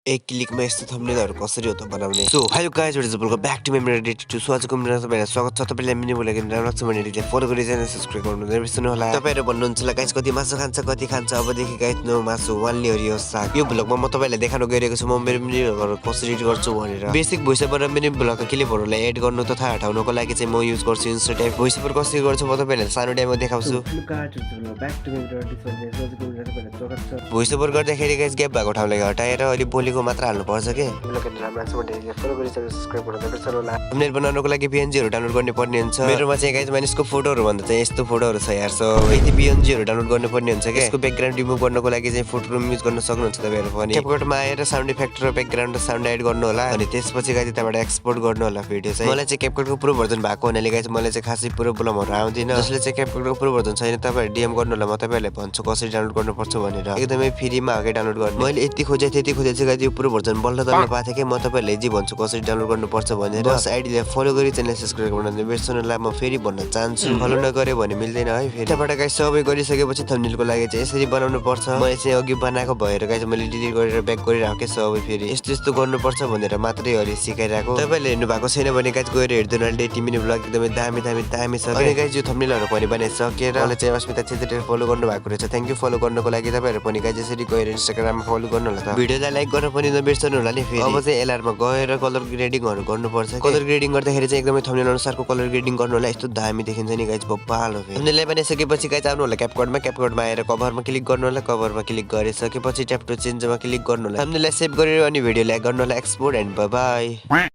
एक क्लिकमा यस्तो थम्बनेलहरु कसरी हो त बनाउने। So hello guys what is up welcome back to my ready to so आजको भिडियोमा तपाईहरुलाई स्वागत छ। तपाईले मिनी बोलेको राम्रो लाग्छ भने रिले फलो गरी च्यानल सब्स्क्राइब गर्नु नबिर्सनु होला। तपाईहरु भन्नुहुन्छ ल गाइज कति मासु खान्छ कति खान्छ अबदेखि गाइज नो मासु वानली हरियो साग। यो ब्लगमा म तपाईलाई देखाउन गइरहेको छु म मेरो मिनीहरु कसरी एडिट गर्छु भनेर। बेसिक भोइस ओभर र मिनी ब्लगका क्लिपहरुलाई एड गर्नु तथा हटाउनको लागि चाहिँ म युज गर्छु इन्स्टा टाइप भोइस ओभर कसरी गर्छु म तपाईलाई सानो टाइममा देखाउँछु। भोइस ओभर गर्दाखेरि गाइज ग्याप भएको ठाउँलाई हटाएर अलि बोलेको मात्र हाल्नु पर्छ के। थम्बनेल बनाउनको लागि PNG हरु डाउनलोड गर्ने पर्ने हुन्छ। मेरोमा चाहिँ गाइज मानिसको फोटोहरु भन्दा चाहिँ यस्तो फोटोहरु छ यार। सो यति PNG हरु डाउनलोड गर्नु पर्ने हुन्छ के। यसको ब्याकग्राउन्ड रिमुभ गर्नको लागि चाहिँ फोटो रुम युज गर्न सक्नुहुन्छ तपाईहरु पनि। क्यापकटमा आएर साउन्ड इफेक्ट र ब्याकग्राउन्ड र साउन्ड एड गर्नु होला अनि त्यसपछि गाइज त्यबाट एक्सपोर्ट गर्नु होला भिडियो चाहिँ। मलाई चाहिँ क्यापकटको प्रो भर्जन भएको हुनाले गाइज मलाई चाहिँ खासै प्रो प्रब्लमहरु आउँदैन। जसले चाहिँ क्यापकटको प्रो भर्जन छैन तपाईहरु DM गर्नु होला म तपाईहरुलाई भन्छु कसरी डाउनलोड गर्नुपर्छ भनेर। एकदमै फ्रीमा आके डाउनलोड गर्नु। मैले यति खोजे त्यति खोजे चाहिँ गाइज यो प्रो भर्जन बल्ल तल्ल पाथे के म तपाईहरुलाई जे भन्छु कसरी डाउनलोड गर्नुपर्छ भनेर। बस आइडीलाई फलो गरी च्यानल सब्स्क्राइब गर्न नबिर्सनुलाई म फेरि भन्न चाहन्छु। फलो नगरे भने मिल्दैन है फेरि। त्यबाट गाइस सबै गरिसकेपछि थम्बनेलको लागि चाहिँ यसरी बनाउनु पर्छ। मैले चाहिँ अघि बनाएको भएर गाइस मैले डिलिट गरेर ब्याक गरिराखेँ के सबै फेरि यस्तो यस्तो गर्नुपर्छ भनेर मात्रै हरि सिकाइराको। तपाईले हेर्नु भएको छैन भने गाइस गएर हेर्दिनु अहिले टिमी ब्लग एकदमै दामी छ। अनि गाइस यो थम्बनेलहरु पनि बनाइसकेर मलाई चाहिँ अस्मिता छेत्रीले फलो गर्नु भएको रहेछ। थ्यांक यू फलो गर्नको लागि। तपाईहरु पनि गाइस यसरी गएर इन्स्टाग्राममा फलो गर्नु होला त। भिडियोलाई लाइक गर्न पनि नबिर्सनु होला नि फेरि। अब चाहिँ एलआरमा गएर कलर ग्रेडिङहरु गर्नुपर्छ। कलर ग्रेडिङ गर्दाखेरि चाहिँ एकदमै थम्बनेल अनुसारको कलर ग्रेडिङ गर्नु होला। यस्तो दामी देखिन्छ नि गाइस बब्बाल हो। थम्बनेललाई बनाइसकेपछि गाइस आउनु होला क्यापकटमा आएर कभरमा क्लिक गर्नु होला। कभरमा क्लिक गरिसकेपछि ट्याप टु चेन्जमा क्लिक गर्नु होला। थम्बनेललाई सेभ गरेर अनि भिडियोलाई गर्नु होला एक्सपोर्ट एन्ड बाइ बाइ।